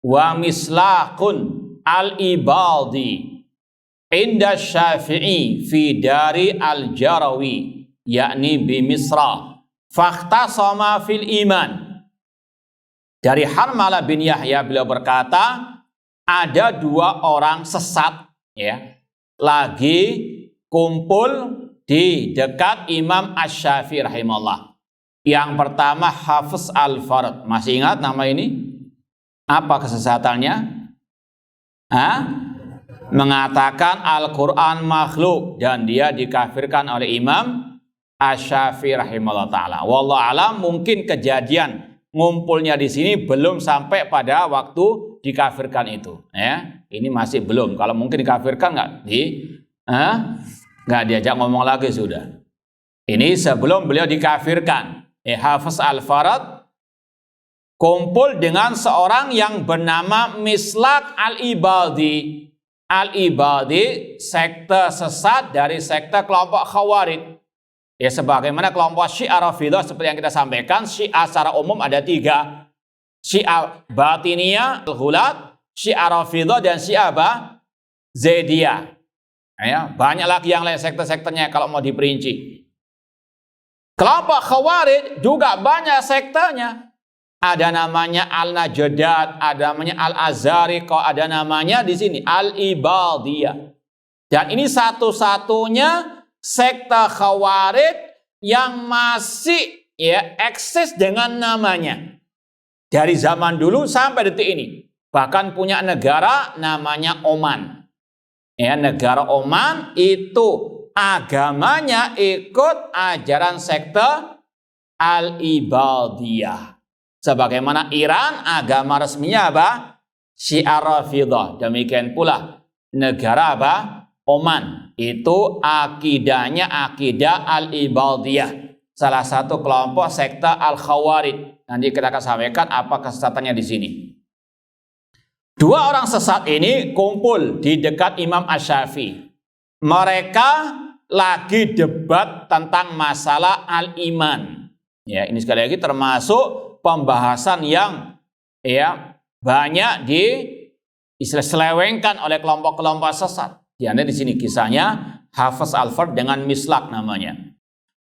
wa Mislaqun al-Ibadi inda Syafi'i fi dari al-Jarawi yakni bi Misra fakhtasama fil iman. Dari Harmalah bin Yahya beliau berkata, ada dua orang sesat lagi kumpul di dekat Imam Asy-Syafi'i rahimahullah. Yang pertama Hafiz al-Fard. Masih ingat nama ini? Apa kesesatannya? Mengatakan Al-Quran makhluk dan dia dikafirkan oleh Imam Asy-Syafi'i rahimahullah ta'ala. Wallahu alam, mungkin kejadian ngumpulnya di sini belum sampai pada waktu dikafirkan itu. Ini masih belum. Kalau mungkin dikafirkan nggak diajak ngomong lagi sudah. Ini sebelum beliau dikafirkan. Hafiz al-Fard kumpul dengan seorang yang bernama Mislaq al-Ibadi. Al-Ibadi sekte sesat dari sekte kelompok Khawarij. Sebagaimana kelompok Syiah Rafidhah seperti yang kita sampaikan, Syiah secara umum ada tiga. Syiah Batiniyah, Al-Ghulat, Syiah Rafidhah dan Syiah Zaidiyah. Banyak lagi yang lain sekte-sektenya kalau mau diperinci. Kelompok Khawarij juga banyak sektenya. Ada namanya Al-Najdat, ada namanya Al-Azariqah, ada namanya di sini Al-Ibadiyah. Dan ini satu-satunya sekte Khawarij yang masih eksis dengan namanya. Dari zaman dulu sampai detik ini. Bahkan punya negara namanya Oman. Negara Oman itu agamanya ikut ajaran sekte Al-Ibadiyah. Sebagaimana Iran agama resminya apa? Syiah Rafidah. Demikian pula negara apa? Oman. Itu akidahnya akidah Al-Ibadiyah. Salah satu kelompok sekte Al-Khawarij. Nanti kita akan sampaikan apa kesesatannya di sini. Dua orang sesat ini kumpul di dekat Imam Asy-Syafi'i. Mereka lagi debat tentang masalah al-iman. Ya, ini sekali lagi termasuk pembahasan yang banyak diselewengkan oleh kelompok-kelompok sesat. Di sini kisahnya Hafiz Al-Fard dengan Mislak namanya.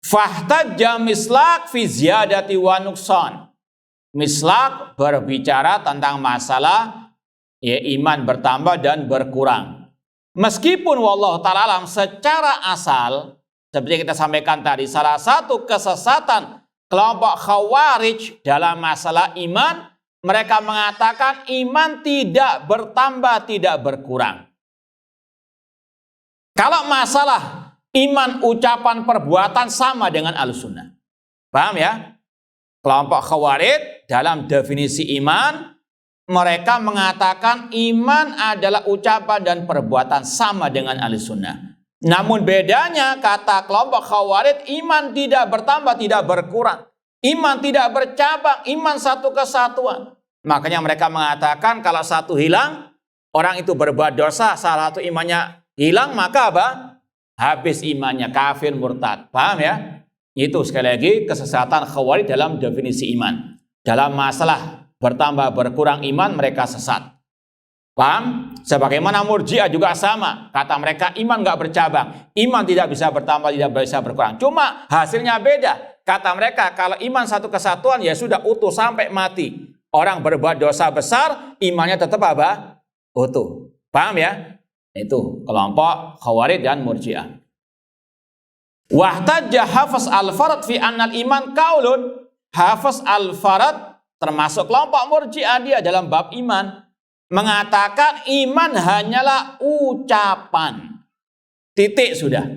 Fahtajja Mislak fi ziyadati wa nuqsan. Mislak berbicara tentang masalah iman bertambah dan berkurang. Meskipun wallahu ta'ala alam secara asal seperti yang kita sampaikan tadi, salah satu kesesatan kelompok Khawarij dalam masalah iman, mereka mengatakan iman tidak bertambah, tidak berkurang. Kalau masalah iman, ucapan, perbuatan sama dengan Ahlussunnah. Paham ya? Kelompok Khawarij dalam definisi iman, mereka mengatakan iman adalah ucapan dan perbuatan sama dengan Ahlussunnah. Namun bedanya kata kelompok Khawarij, iman tidak bertambah, tidak berkurang. Iman tidak bercabang, iman satu kesatuan. Makanya mereka mengatakan kalau satu hilang, orang itu berbuat dosa, salah satu imannya hilang, maka apa? Habis imannya, kafir, murtad. Paham ya? Itu sekali lagi kesesatan Khawarij dalam definisi iman. Dalam masalah bertambah berkurang iman, mereka sesat. Paham? Sebagaimana Murji'ah juga sama. Kata mereka iman nggak bercabang. Iman tidak bisa bertambah, tidak bisa berkurang. Cuma hasilnya beda. Kata mereka kalau iman satu kesatuan ya sudah utuh sampai mati. Orang berbuat dosa besar, imannya tetap apa? Utuh. Paham ya? Itu kelompok Khawarij dan Murji'ah. Wahtajja Hafiz Al-Fard fi annal iman qaulun. Hafiz Al-Fard termasuk kelompok Murji'ah, dia dalam bab iman mengatakan iman hanyalah ucapan. Titik sudah.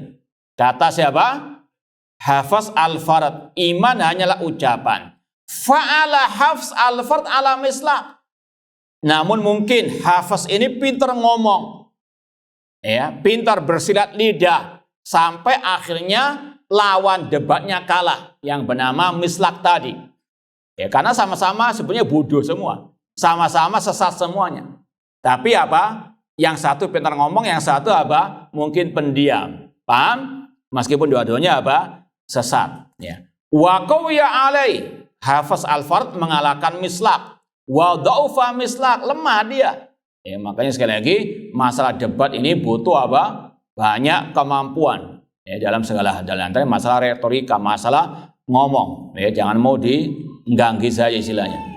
Kata siapa? Hafiz Al-Fard. Iman hanyalah ucapan. Fa'ala Hafiz Al-Fard ala Mislak. Namun mungkin Hafiz ini pintar ngomong. Pintar bersilat lidah. Sampai akhirnya lawan debatnya kalah. Yang bernama Mislak tadi. Karena sama-sama sebenarnya bodoh semua. Sama-sama sesat semuanya. Tapi apa? Yang satu pintar ngomong, yang satu apa? Mungkin pendiam. Paham? Meskipun dua-duanya apa? Sesat. Wa qawiya alai. Hafiz Al-Fard mengalahkan Mislak. Wa dha'ufa Mislak. Lemah dia. Makanya sekali lagi masalah debat ini butuh apa? Banyak kemampuan. Dalam segala hal. Dalam antara masalah retorika, masalah ngomong. Jangan mau diganggu saja istilahnya.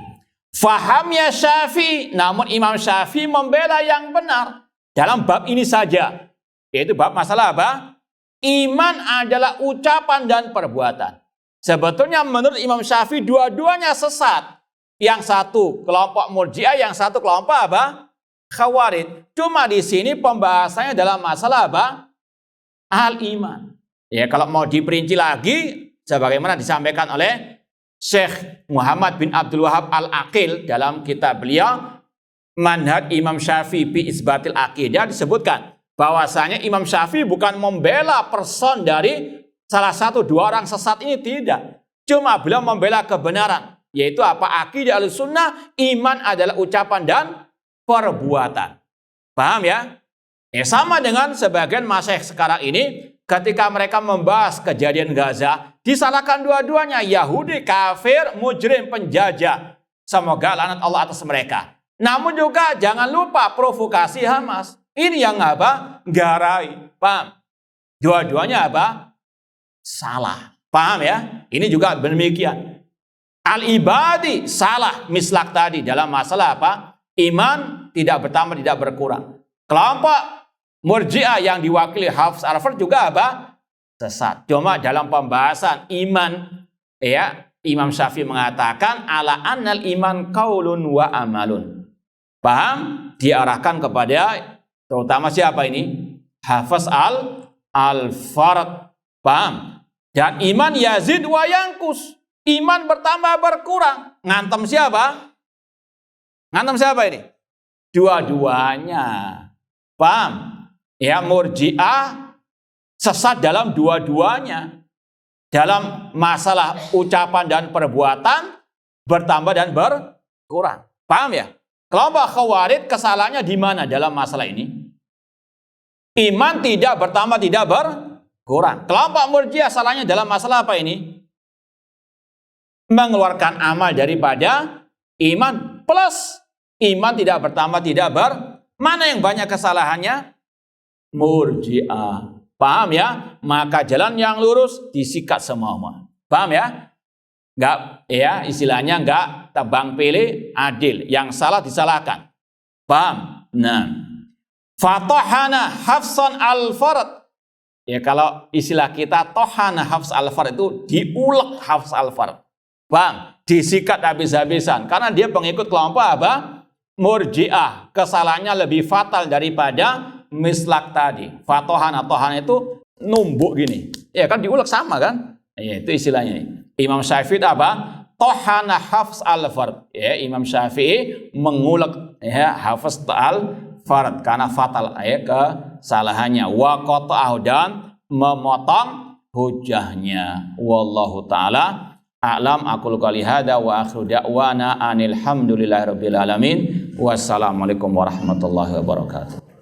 Fahamnya Syafi'i, namun Imam Syafi'i membela yang benar dalam bab ini saja, yaitu bab masalah apa? Iman adalah ucapan dan perbuatan. Sebetulnya menurut Imam Syafi'i dua-duanya sesat. Yang satu kelompok Murji'ah, yang satu kelompok apa? Khawarij. Cuma di sini pembahasannya dalam masalah apa? Al-iman. Kalau mau diperinci lagi, sebagaimana disampaikan oleh Syekh Muhammad bin Abdul Wahab Al-Aqil dalam kitab beliau Manhaj Imam Syafi'i bi Isbatil Aqidah, disebutkan bahwasanya Imam Syafi'i bukan membela person dari salah satu dua orang sesat ini, tidak. Cuma beliau membela kebenaran, yaitu apa? Aqidah Ahlussunnah, iman adalah ucapan dan perbuatan. Paham ya? Sama dengan sebagian masyayikh sekarang ini ketika mereka membahas kejadian Gaza, disalahkan dua-duanya, Yahudi, kafir, mujrim, penjajah. Semoga laknat Allah atas mereka. Namun juga jangan lupa provokasi Hamas. Ini yang apa? Garai. Paham? Dua-duanya apa? Salah. Paham ya? Ini juga demikian. Al-ibadi salah mislak tadi dalam masalah apa? Iman tidak bertambah, tidak berkurang. Kelompok Murji'ah yang diwakili Hafiz Al-Fard juga apa? Sesat. Cuma dalam pembahasan iman, ya, Imam Syafi'i mengatakan ala annal iman qaulun wa amalun. Paham? Diarahkan kepada terutama siapa ini? Hafiz Al-Fard. Paham? Dan iman yazid wa yankus. Iman bertambah berkurang. Ngantem siapa? Ngantem siapa ini? Dua-duanya. Paham? Ya, Murji'ah sesat dalam dua-duanya. Dalam masalah ucapan dan perbuatan bertambah dan berkurang. Paham ya? Kelompok Khawarij kesalahannya di mana dalam masalah ini? Iman tidak bertambah, tidak berkurang. Kelompok Murji'ah salahnya dalam masalah apa ini? Mengeluarkan amal daripada iman plus iman tidak bertambah, tidak mana yang banyak kesalahannya? Murji'ah. Paham ya? Maka jalan yang lurus disikat semua. Paham ya? Enggak, ya, istilahnya enggak tebang pilih, adil. Yang salah disalahkan. Paham? Nah, fatahana Hafsan Al-Fard. Ya, kalau istilah kita tohana Hafs Al-Fard itu diulek Hafs Al-Fard. Paham? Disikat habis-habisan. Karena dia pengikut kelompok apa? Murji'ah. Kesalahannya lebih fatal daripada mislak tadi. Tohana itu numbuk gini. Ya kan diulek sama kan? Ya, itu istilahnya. Imam Syafi'i apa? Tohana Hafs Al-Fard. Ya, Imam Syafi'i mengulek ya Hafs Al-Fard karena fatal ya kesalahannya. Wa qata'ahu dan memotong hujahnya. Wallahu taala a'lam. Aqulu qouli hadza wa akhiru da'wana anil hamdulillahirabbil alamin. Wassalamualaikum warahmatullahi wabarakatuh.